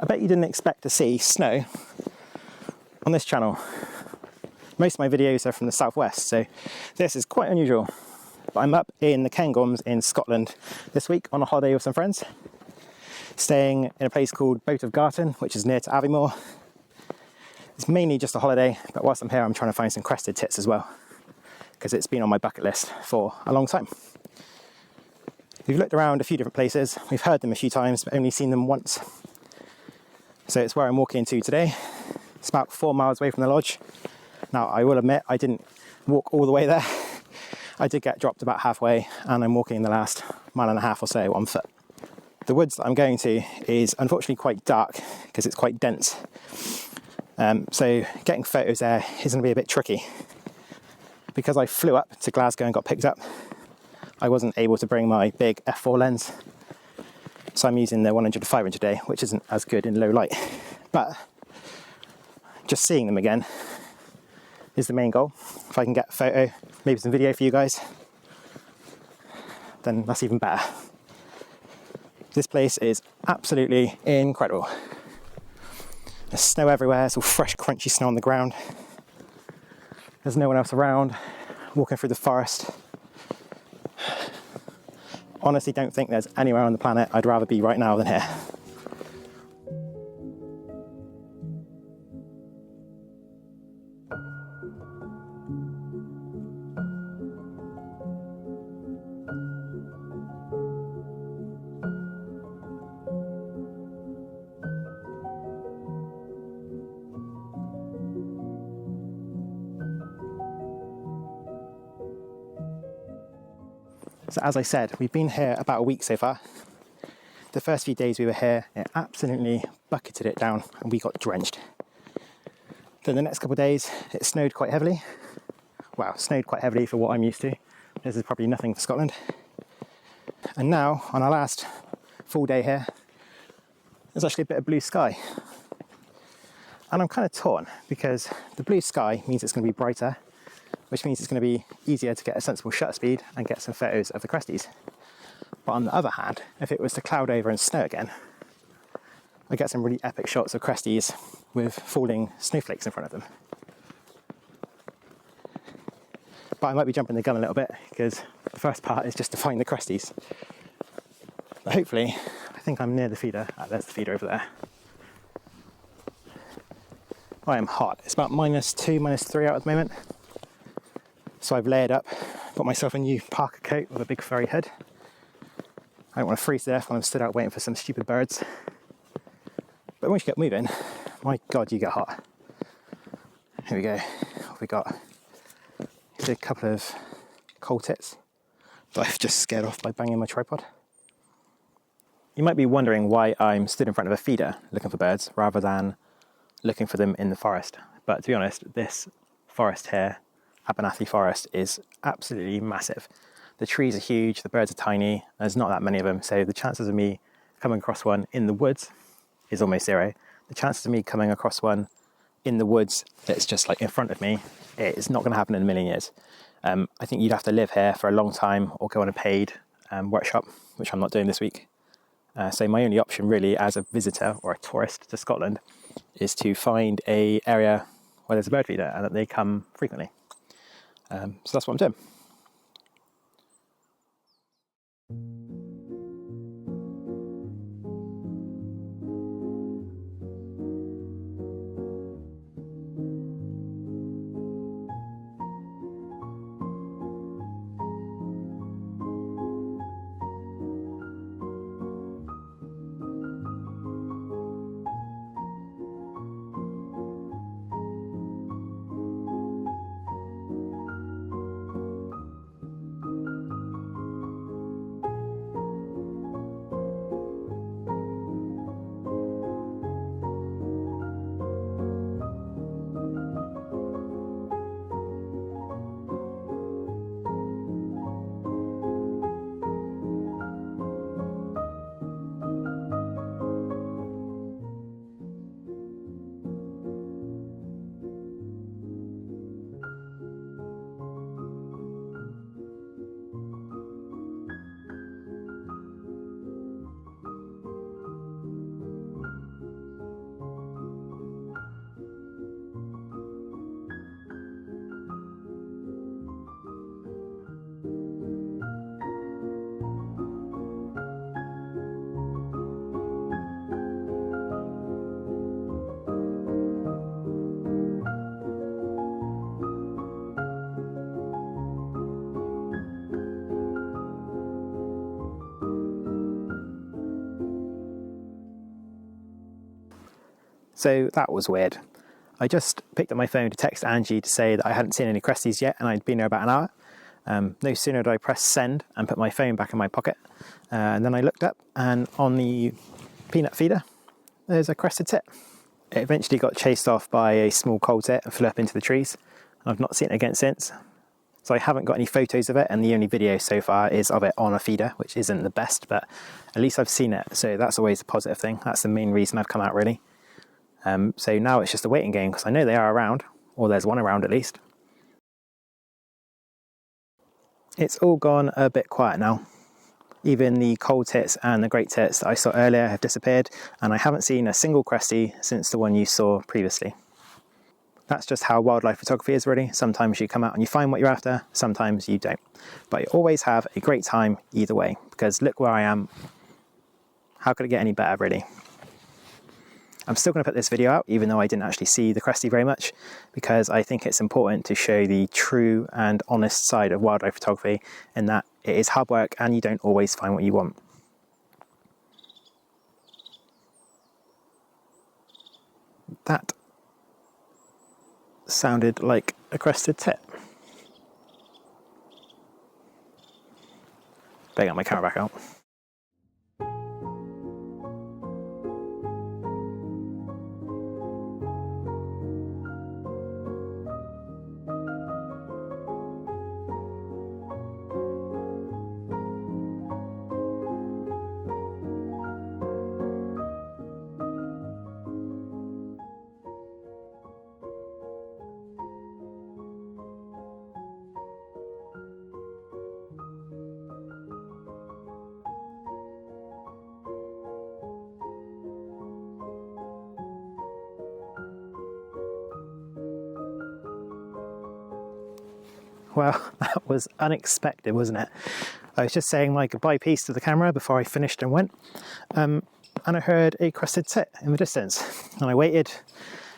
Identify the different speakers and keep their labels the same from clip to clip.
Speaker 1: I bet you didn't expect to see snow on this channel. Most of my videos are from the southwest, so this is quite unusual. But I'm up in the Cairngorms in Scotland this week on a holiday with some friends, staying in a place called Boat of Garten, which is near to Aviemore. It's mainly just a holiday, but whilst I'm here, I'm trying to find some crested tits as well, because it's been on my bucket list for a long time. We've looked around a few different places, we've heard them a few times, but only seen them once. So it's where I'm walking to today. It's about 4 miles away from the lodge. Now, I will admit, I didn't walk all the way there. I did get dropped about halfway, and I'm walking the last mile and a half or so on foot. The woods that I'm going to is unfortunately quite dark because it's quite dense. So getting photos there is going to be a bit tricky. Because I flew up to Glasgow and got picked up, I wasn't able to bring my big F4 lens. So I'm using the 100-500 which isn't as good in low light. But just seeing them again is the main goal. If I can get a photo, maybe some video for you guys, then that's even better. This place is absolutely incredible. There's snow everywhere, it's all fresh, crunchy snow on the ground. There's no one else around, walking through the forest. Honestly, don't think there's anywhere on the planet I'd rather be right now than here. So as I said, we've been here about a week so far. The first few days we were here, it absolutely bucketed it down and we got drenched. Then the next couple of days, it snowed quite heavily. Wow, snowed quite heavily for what I'm used to. This is probably nothing for Scotland. And now, on our last full day here, there's actually a bit of blue sky. And I'm kind of torn because the blue sky means it's going to be brighter, which means it's going to be easier to get a sensible shutter speed and get some photos of the cresties. But on the other hand, if it was to cloud over and snow again, I get some really epic shots of cresties with falling snowflakes in front of them. But I might be jumping the gun a little bit because the first part is just to find the cresties. But hopefully, I think I'm near the feeder. There's the feeder over there. I am hot. It's about -2, -3 out at the moment. So I've layered up, got myself a new parka coat with a big furry hood. I don't want to freeze to death when I'm stood out waiting for some stupid birds. But once you get moving, my God, you get hot. Here we go. What have we got? Here's a couple of coal tits that I've just scared off by banging my tripod. You might be wondering why I'm stood in front of a feeder looking for birds rather than looking for them in the forest. But to be honest, this forest here, Abernathy Forest, is absolutely massive. The trees are huge, the birds are tiny, there's not that many of them, so the chances of me coming across one in the woods is almost zero. The chances of me coming across one in the woods that's just like in front of me, it's not going to happen in a million years. I think you'd have to live here for a long time or go on a paid workshop, which I'm not doing this week. So my only option really as a visitor or a tourist to Scotland is to find an area where there's a bird feeder and that they come frequently. So that's what I'm doing. So that was weird. I just picked up my phone to text Angie to say that I hadn't seen any cresties yet and I'd been there about an hour. No sooner did I press send and put my phone back in my pocket, and then I looked up, and on the peanut feeder there's a crested tit. It eventually got chased off by a small cold tit and flew up into the trees. I've not seen it again since. So I haven't got any photos of it, and the only video so far is of it on a feeder, which isn't the best, but at least I've seen it. So that's always a positive thing. That's the main reason I've come out, really. So now it's just a waiting game, because I know they are around, or there's one around at least. It's all gone a bit quiet now. Even the cold tits and the great tits that I saw earlier have disappeared, and I haven't seen a single crestie since the one you saw previously. That's just how wildlife photography is, really. Sometimes you come out and you find what you're after, sometimes you don't. But you always have a great time either way, because look where I am. How could it get any better, really? I'm still going to put this video out, even though I didn't actually see the crestie very much, because I think it's important to show the true and honest side of wildlife photography, in that it is hard work and you don't always find what you want. That sounded like a crested tit. Better get my camera back out. Well, that was unexpected, wasn't it? I was just saying my goodbye piece to the camera before I finished and went, and I heard a crested tit in the distance, and I waited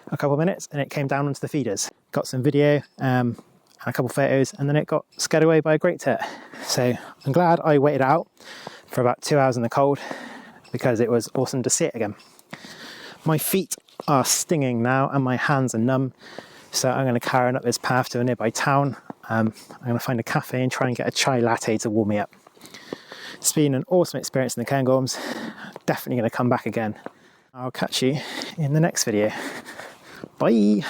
Speaker 1: a couple of minutes and it came down onto the feeders. Got some video and a couple of photos, and then it got scared away by a great tit. So I'm glad I waited out for about 2 hours in the cold, because it was awesome to see it again. My feet are stinging now and my hands are numb, so I'm going to carry on up this path to a nearby town. I'm going to find a cafe and try and get a chai latte to warm me up. It's been an awesome experience in the Cairngorms. Definitely going to come back again. I'll catch you in the next video. Bye!